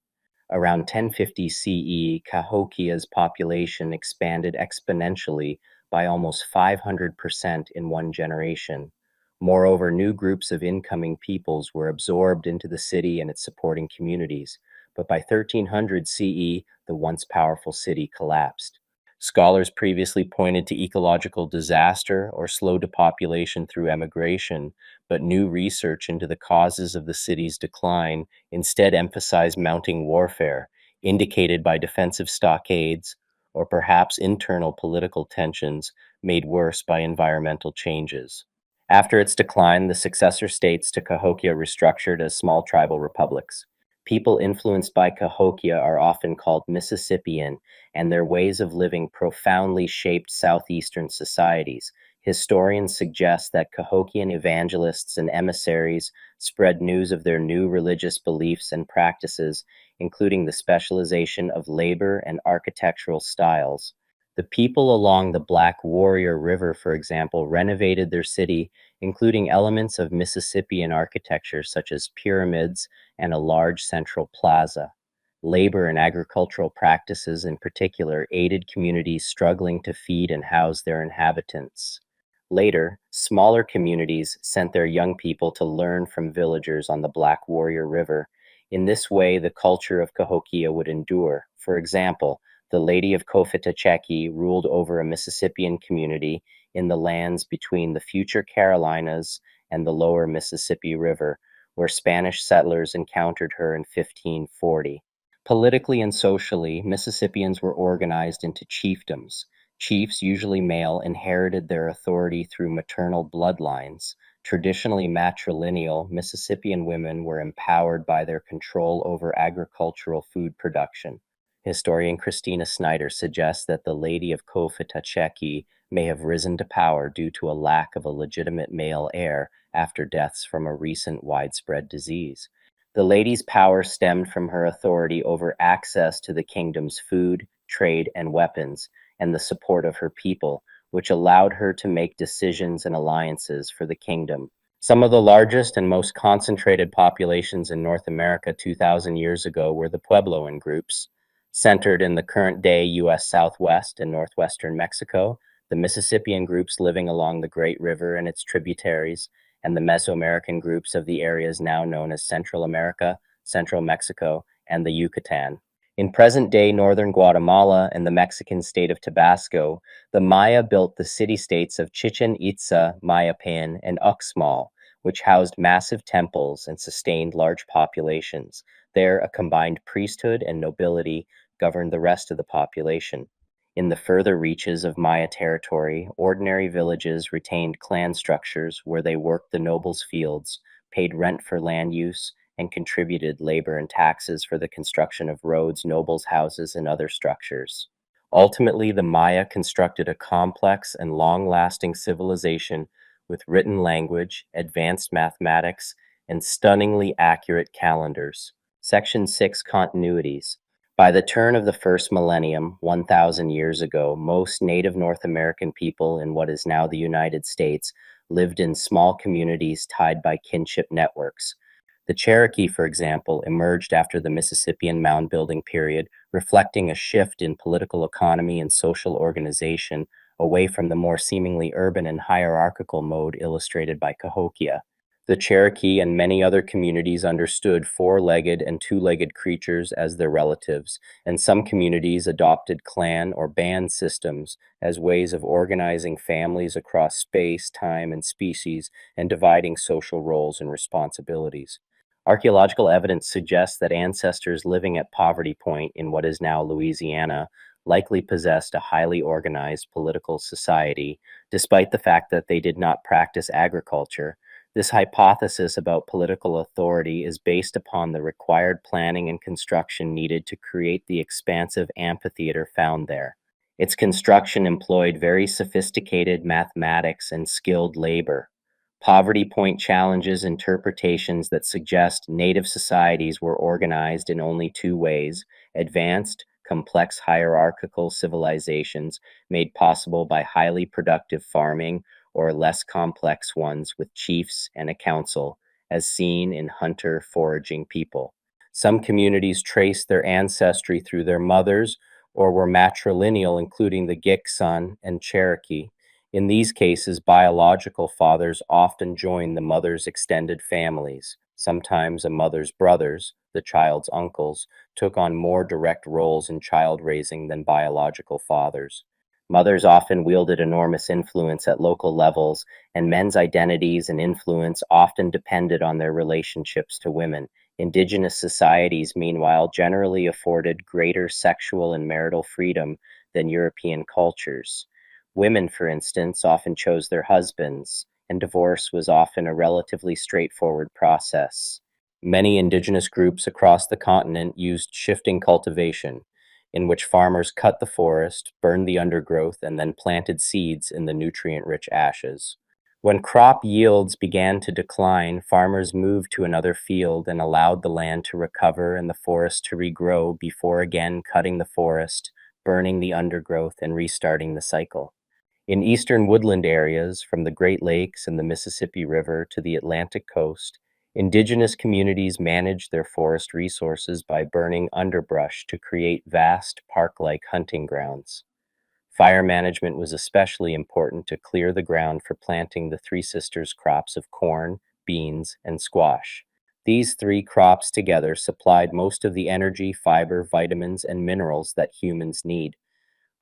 Around 1050 CE, Cahokia's population expanded exponentially by almost 500% in one generation. Moreover, new groups of incoming peoples were absorbed into the city and its supporting communities, but by 1300 CE, the once powerful city collapsed. Scholars previously pointed to ecological disaster or slow depopulation through emigration, but new research into the causes of the city's decline instead emphasized mounting warfare, indicated by defensive stockades, or perhaps internal political tensions made worse by environmental changes. After its decline, the successor states to Cahokia restructured as small tribal republics. People influenced by Cahokia are often called Mississippian, and their ways of living profoundly shaped southeastern societies. Historians suggest that Cahokian evangelists and emissaries spread news of their new religious beliefs and practices, including the specialization of labor and architectural styles. The people along the Black Warrior River, for example, renovated their city, including elements of Mississippian architecture such as pyramids and a large central plaza. Labor and agricultural practices, in particular, aided communities struggling to feed and house their inhabitants. Later, smaller communities sent their young people to learn from villagers on the Black Warrior River. In this way, the culture of Cahokia would endure. For example, the Lady of Cofetacheki ruled over a Mississippian community in the lands between the future Carolinas and the lower Mississippi River, where Spanish settlers encountered her in 1540. Politically and socially, Mississippians were organized into chiefdoms. Chiefs, usually male, inherited their authority through maternal bloodlines. Traditionally matrilineal, Mississippian women were empowered by their control over agricultural food production. Historian Christina Snyder suggests that the Lady of Cofetacheki may have risen to power due to a lack of a legitimate male heir after deaths from a recent widespread disease. The lady's power stemmed from her authority over access to the kingdom's food, trade, and weapons, and the support of her people, which allowed her to make decisions and alliances for the kingdom. Some of the largest and most concentrated populations in North America 2,000 years ago were the Puebloan groups, centered in the current-day U.S. Southwest and northwestern Mexico, the Mississippian groups living along the Great River and its tributaries, and the Mesoamerican groups of the areas now known as Central America, Central Mexico, and the Yucatan. In present-day northern Guatemala and the Mexican state of Tabasco, the Maya built the city-states of Chichen Itza, Mayapan, and Uxmal, which housed massive temples and sustained large populations. There, a combined priesthood and nobility governed the rest of the population. In the further reaches of Maya territory, ordinary villages retained clan structures where they worked the nobles' fields, paid rent for land use, and contributed labor and taxes for the construction of roads, nobles' houses, and other structures. Ultimately, the Maya constructed a complex and long-lasting civilization with written language, advanced mathematics, and stunningly accurate calendars. Section 6 Continuities. By the turn of the first millennium, 1,000 years ago, most native North American people in what is now the United States lived in small communities tied by kinship networks. The Cherokee, for example, emerged after the Mississippian mound-building period, reflecting a shift in political economy and social organization away from the more seemingly urban and hierarchical mode illustrated by Cahokia. The Cherokee and many other communities understood four-legged and two-legged creatures as their relatives, and some communities adopted clan or band systems as ways of organizing families across space, time, and species, and dividing social roles and responsibilities. Archaeological evidence suggests that ancestors living at Poverty Point in what is now Louisiana likely possessed a highly organized political society, despite the fact that they did not practice agriculture. This hypothesis about political authority is based upon the required planning and construction needed to create the expansive amphitheater found there. Its construction employed very sophisticated mathematics and skilled labor. Poverty point challenges interpretations that suggest native societies were organized in only two ways: advanced, complex hierarchical civilizations made possible by highly productive farming, or less complex ones with chiefs and a council, as seen in hunter foraging people. Some communities trace their ancestry through their mothers or were matrilineal, including the Gikson and Cherokee. In these cases, biological fathers often join the mother's extended families. Sometimes a mother's brothers, the child's uncles, took on more direct roles in child raising than biological fathers. Mothers often wielded enormous influence at local levels, and men's identities and influence often depended on their relationships to women. Indigenous societies, meanwhile, generally afforded greater sexual and marital freedom than European cultures. Women, for instance, often chose their husbands, and divorce was often a relatively straightforward process. Many indigenous groups across the continent used shifting cultivation, in which farmers cut the forest, burned the undergrowth, and then planted seeds in the nutrient-rich ashes. When crop yields began to decline, farmers moved to another field and allowed the land to recover and the forest to regrow before again cutting the forest, burning the undergrowth, and restarting the cycle. In eastern woodland areas, from the Great Lakes and the Mississippi River to the Atlantic coast, indigenous communities managed their forest resources by burning underbrush to create vast park-like hunting grounds. Fire management was especially important to clear the ground for planting the Three Sisters crops of corn, beans, and squash. These three crops together supplied most of the energy, fiber, vitamins, and minerals that humans need.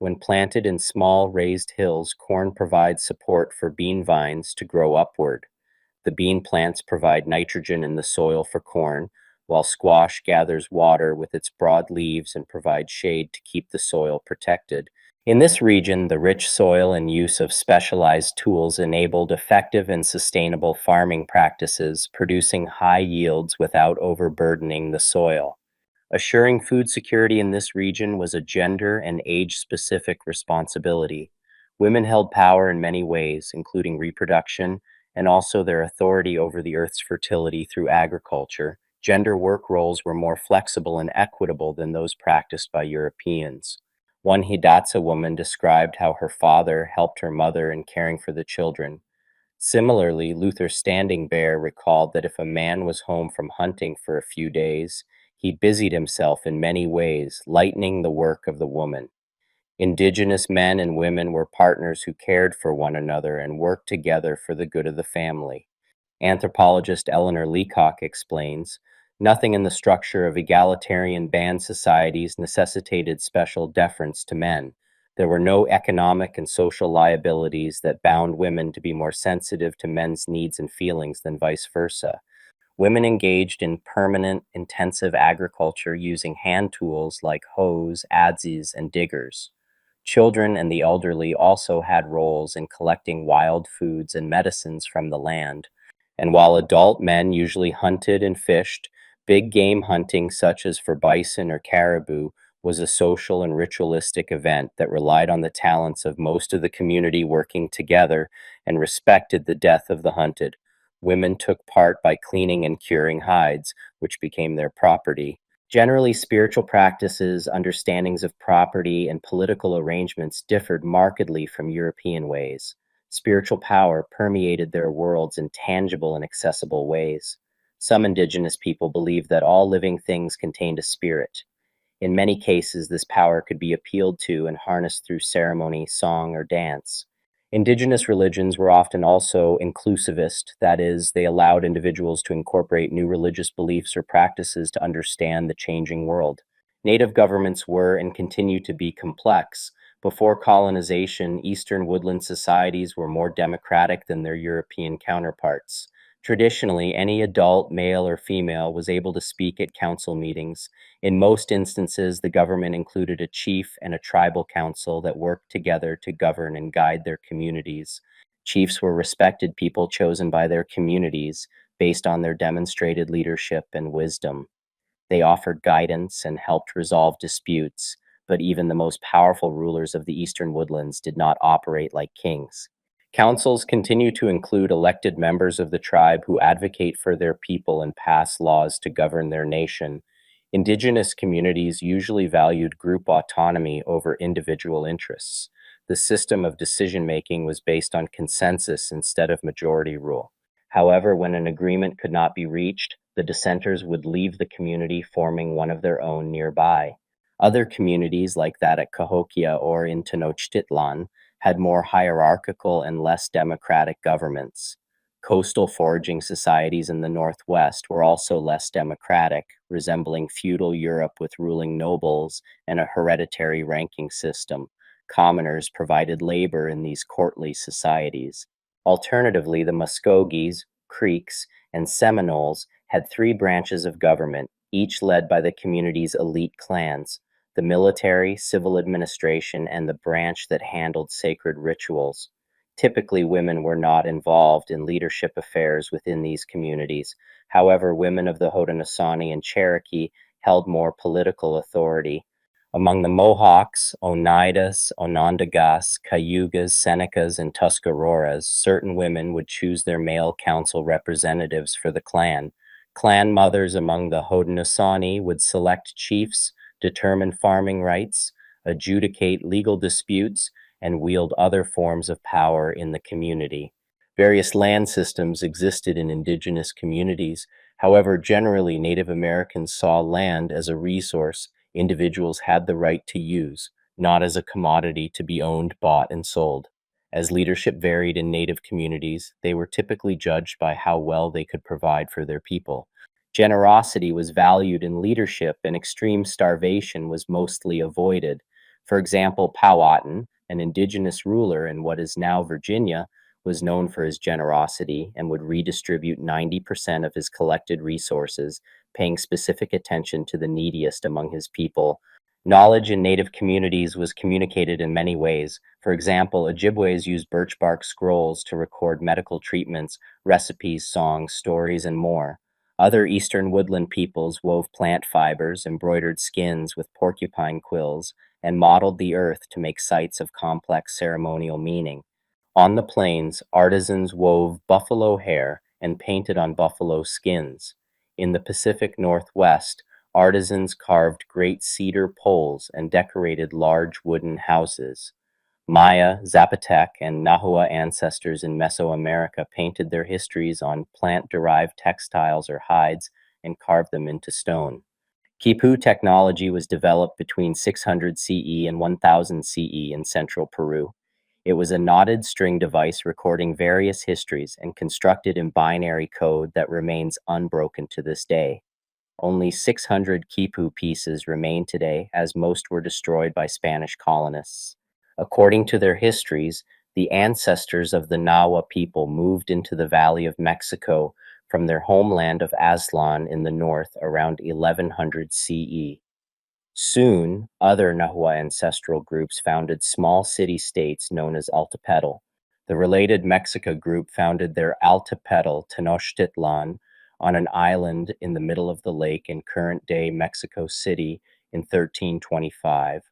When planted in small raised hills, corn provides support for bean vines to grow upward. The bean plants provide nitrogen in the soil for corn, while squash gathers water with its broad leaves and provides shade to keep the soil protected. In this region, the rich soil and use of specialized tools enabled effective and sustainable farming practices, producing high yields without overburdening the soil. Assuring food security in this region was a gender and age-specific responsibility. Women held power in many ways, including reproduction, and also their authority over the earth's fertility through agriculture. Gender work roles were more flexible and equitable than those practiced by Europeans. One Hidatsa woman described how her father helped her mother in caring for the children. Similarly, Luther Standing Bear recalled that if a man was home from hunting for a few days, he busied himself in many ways, lightening the work of the woman. Indigenous men and women were partners who cared for one another and worked together for the good of the family. Anthropologist Eleanor Leacock explains, nothing in the structure of egalitarian band societies necessitated special deference to men. There were no economic and social liabilities that bound women to be more sensitive to men's needs and feelings than vice versa. Women engaged in permanent, intensive agriculture using hand tools like hoes, adzes, and diggers. Children and the elderly also had roles in collecting wild foods and medicines from the land. And while adult men usually hunted and fished, big game hunting, such as for bison or caribou, was a social and ritualistic event that relied on the talents of most of the community working together and respected the death of the hunted. Women took part by cleaning and curing hides, which became their property. Generally, spiritual practices, understandings of property, and political arrangements differed markedly from European ways. Spiritual power permeated their worlds in tangible and accessible ways. Some indigenous people believed that all living things contained a spirit. In many cases, this power could be appealed to and harnessed through ceremony, song, or dance. Indigenous religions were often also inclusivist, that is, they allowed individuals to incorporate new religious beliefs or practices to understand the changing world. Native governments were and continue to be complex. Before colonization, Eastern woodland societies were more democratic than their European counterparts. Traditionally, any adult, male or female, was able to speak at council meetings. In most instances, the government included a chief and a tribal council that worked together to govern and guide their communities. Chiefs were respected people chosen by their communities based on their demonstrated leadership and wisdom. They offered guidance and helped resolve disputes, but even the most powerful rulers of the eastern woodlands did not operate like kings. Councils continue to include elected members of the tribe who advocate for their people and pass laws to govern their nation. Indigenous communities usually valued group autonomy over individual interests. The system of decision making was based on consensus instead of majority rule. However, when an agreement could not be reached, the dissenters would leave the community, forming one of their own nearby. Other communities, like that at Cahokia or in Tenochtitlan, had more hierarchical and less democratic governments. Coastal foraging societies in the Northwest were also less democratic, resembling feudal Europe with ruling nobles and a hereditary ranking system. Commoners provided labor in these courtly societies. Alternatively, the Muskogees, Creeks, and Seminoles had three branches of government, each led by the community's elite clans: the military, civil administration, and the branch that handled sacred rituals. Typically, women were not involved in leadership affairs within these communities. However, women of the Haudenosaunee and Cherokee held more political authority. Among the Mohawks, Oneidas, Onondagas, Cayugas, Senecas, and Tuscaroras, certain women would choose their male council representatives for the clan. Clan mothers among the Haudenosaunee would select chiefs, determine farming rights, adjudicate legal disputes, and wield other forms of power in the community. Various land systems existed in indigenous communities. However, generally, Native Americans saw land as a resource individuals had the right to use, not as a commodity to be owned, bought, and sold. As leadership varied in Native communities, they were typically judged by how well they could provide for their people. Generosity was valued in leadership, and extreme starvation was mostly avoided. For example, Powhatan, an indigenous ruler in what is now Virginia, was known for his generosity and would redistribute 90% of his collected resources, paying specific attention to the neediest among his people. Knowledge in Native communities was communicated in many ways. For example, Ojibways used birch bark scrolls to record medical treatments, recipes, songs, stories, and more. Other eastern woodland peoples wove plant fibers, embroidered skins with porcupine quills, and modeled the earth to make sites of complex ceremonial meaning. On the plains, artisans wove buffalo hair and painted on buffalo skins. In the Pacific Northwest, artisans carved great cedar poles and decorated large wooden houses. Maya, Zapotec, and Nahua ancestors in Mesoamerica painted their histories on plant-derived textiles or hides and carved them into stone. Quipu technology was developed between 600 CE and 1000 CE in central Peru. It was a knotted string device recording various histories and constructed in binary code that remains unbroken to this day. Only 600 Quipu pieces remain today, as most were destroyed by Spanish colonists. According to their histories, the ancestors of the Nahua people moved into the Valley of Mexico from their homeland of Aztlan in the north around 1100 CE. Soon, other Nahua ancestral groups founded small city-states known as Altepetl. The related Mexica group founded their Altepetl Tenochtitlan on an island in the middle of the lake in current-day Mexico City in 1325.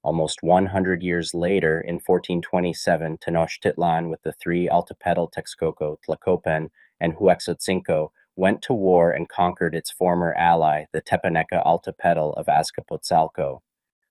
Almost 100 years later, in 1427, Tenochtitlan with the three Altepetl Texcoco, Tlacopan, and Huexotzinco went to war and conquered its former ally, the Tepaneca Altepetl of Azcapotzalco.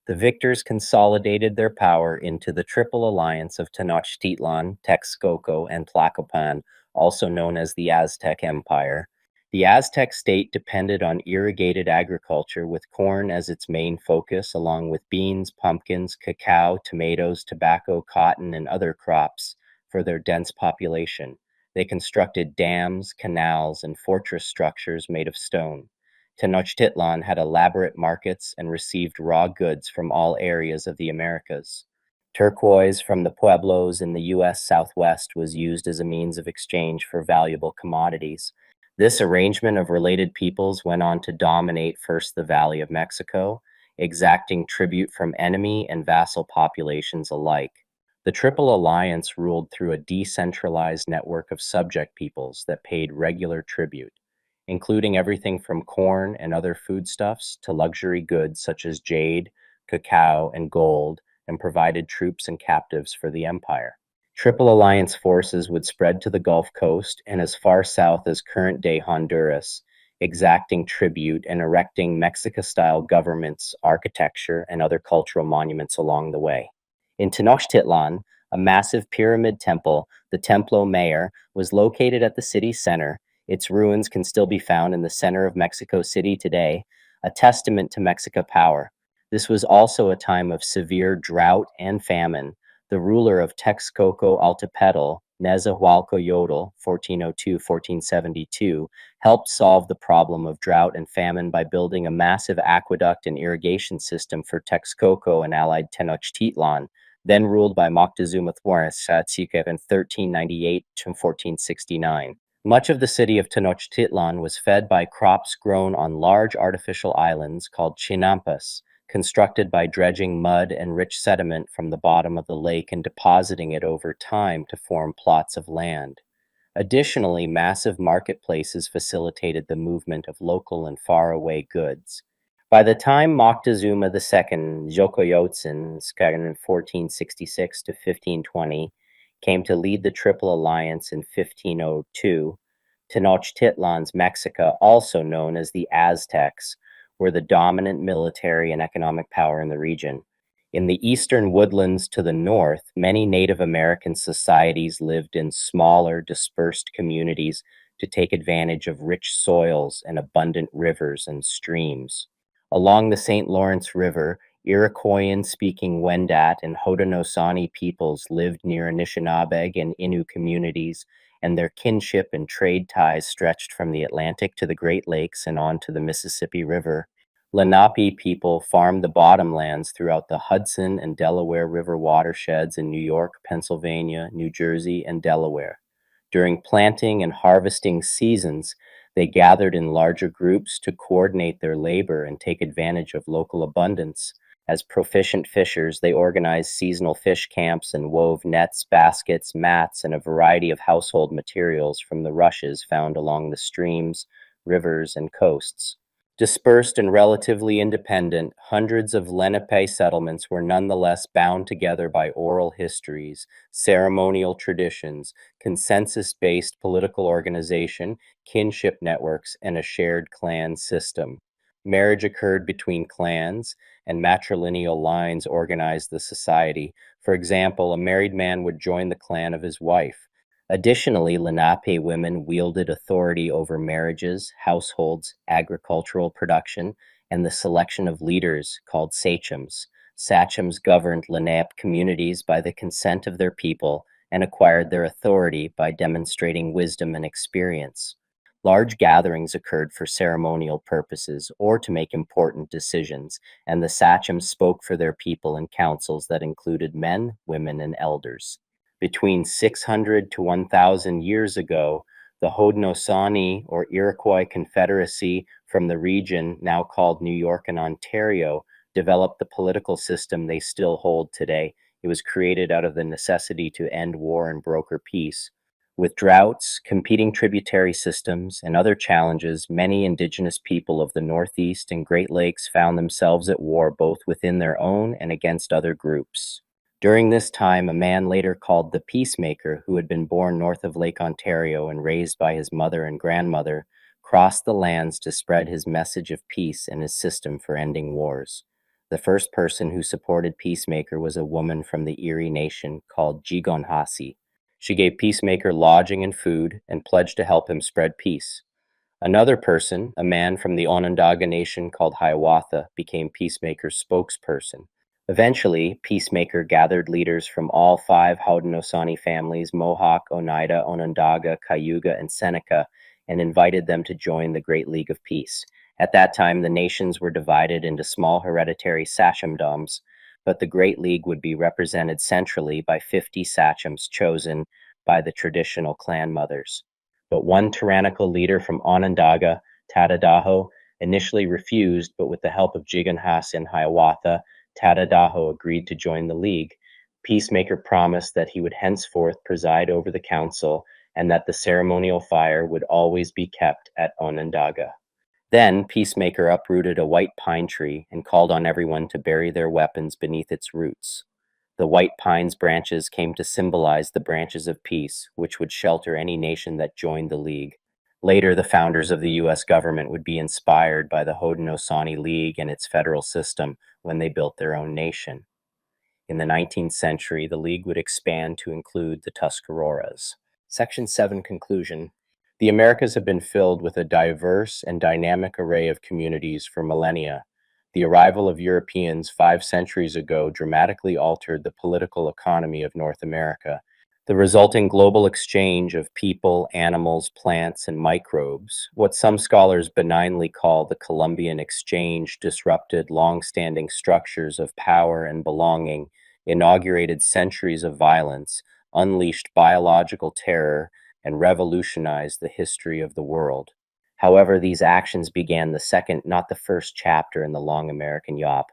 The victors consolidated their power into the Triple Alliance of Tenochtitlan, Texcoco, and Tlacopan, also known as the Aztec Empire. The Aztec state depended on irrigated agriculture, with corn as its main focus, along with beans, pumpkins, cacao, tomatoes, tobacco, cotton, and other crops for their dense population. They constructed dams, canals, and fortress structures made of stone. Tenochtitlan had elaborate markets and received raw goods from all areas of the Americas. Turquoise from the pueblos in the U.S. Southwest was used as a means of exchange for valuable commodities. This arrangement of related peoples went on to dominate first the Valley of Mexico, exacting tribute from enemy and vassal populations alike. The Triple Alliance ruled through a decentralized network of subject peoples that paid regular tribute, including everything from corn and other foodstuffs to luxury goods such as jade, cacao, and gold, and provided troops and captives for the empire. Triple Alliance forces would spread to the Gulf Coast and as far south as current-day Honduras, exacting tribute and erecting Mexica-style governments, architecture, and other cultural monuments along the way. In Tenochtitlan, a massive pyramid temple, the Templo Mayor, was located at the city's center. Its ruins can still be found in the center of Mexico City today, a testament to Mexican power. This was also a time of severe drought and famine. The ruler of Texcoco Altepetl, Nezahualcoyotl, 1402-1472, helped solve the problem of drought and famine by building a massive aqueduct and irrigation system for Texcoco and allied Tenochtitlan, then ruled by Moctezuma Tzquaretzin in 1398 to 1469. Much of the city of Tenochtitlan was fed by crops grown on large artificial islands called chinampas, constructed by dredging mud and rich sediment from the bottom of the lake and depositing it over time to form plots of land. Additionally, massive marketplaces facilitated the movement of local and faraway goods. By the time Moctezuma II, Xocoyotzin, in 1466 to 1520, came to lead the Triple Alliance in 1502, Tenochtitlan's Mexica, also known as the Aztecs, were the dominant military and economic power in the region. In the eastern woodlands to the north, many Native American societies lived in smaller, dispersed communities to take advantage of rich soils and abundant rivers and streams. Along the St. Lawrence River, Iroquoian-speaking Wendat and Haudenosaunee peoples lived near Anishinaabe and Innu communities, and their kinship and trade ties stretched from the Atlantic to the Great Lakes and on to the Mississippi River. Lenape people farmed the bottomlands throughout the Hudson and Delaware River watersheds in New York, Pennsylvania, New Jersey, and Delaware. During planting and harvesting seasons, they gathered in larger groups to coordinate their labor and take advantage of local abundance. As proficient fishers, they organized seasonal fish camps and wove nets, baskets, mats, and a variety of household materials from the rushes found along the streams, rivers, and coasts. Dispersed and relatively independent, hundreds of Lenape settlements were nonetheless bound together by oral histories, ceremonial traditions, consensus-based political organization, kinship networks, and a shared clan system. Marriage occurred between clans, and matrilineal lines organized the society. For example, a married man would join the clan of his wife. Additionally, Lenape women wielded authority over marriages, households, agricultural production, and the selection of leaders called sachems. Sachems governed Lenape communities by the consent of their people and acquired their authority by demonstrating wisdom and experience. Large gatherings occurred for ceremonial purposes or to make important decisions, and the sachems spoke for their people in councils that included men, women, and elders. Between 600 to 1,000 years ago, the Haudenosaunee or Iroquois Confederacy from the region, now called New York and Ontario, developed the political system they still hold today. It was created out of the necessity to end war and broker peace. With droughts, competing tributary systems, and other challenges, many Indigenous people of the Northeast and Great Lakes found themselves at war both within their own and against other groups. During this time, a man later called the Peacemaker, who had been born north of Lake Ontario and raised by his mother and grandmother, crossed the lands to spread his message of peace and his system for ending wars. The first person who supported Peacemaker was a woman from the Erie Nation called Jigonhasi. She gave Peacemaker lodging and food and pledged to help him spread peace. Another person, a man from the Onondaga Nation called Hiawatha, became Peacemaker's spokesperson. Eventually, Peacemaker gathered leaders from all 5 Haudenosaunee families, Mohawk, Oneida, Onondaga, Cayuga, and Seneca, and invited them to join the Great League of Peace. At that time, the nations were divided into small hereditary sacgemdoms, but the Great League would be represented centrally by 50 sachems chosen by the traditional clan mothers. But one tyrannical leader from Onondaga, Tadadaho, initially refused, but with the help of Jigonhas and Hiawatha, Tadadaho agreed to join the League. Peacemaker promised that he would henceforth preside over the council and that the ceremonial fire would always be kept at Onondaga. Then Peacemaker uprooted a white pine tree and called on everyone to bury their weapons beneath its roots. The white pine's branches came to symbolize the branches of peace, which would shelter any nation that joined the League. Later, the founders of the U.S. government would be inspired by the Haudenosaunee League and its federal system when they built their own nation. In the 19th century, the League would expand to include the Tuscaroras. Section 7 Conclusion. The Americas have been filled with a diverse and dynamic array of communities for millennia. The arrival of Europeans 5 centuries ago dramatically altered the political economy of North America. The resulting global exchange of people, animals, plants, and microbes, what some scholars benignly call the Columbian Exchange, disrupted long-standing structures of power and belonging, inaugurated centuries of violence, unleashed biological terror, and revolutionized the history of the world. However, these actions began the second, not the first chapter in the long American YAWP.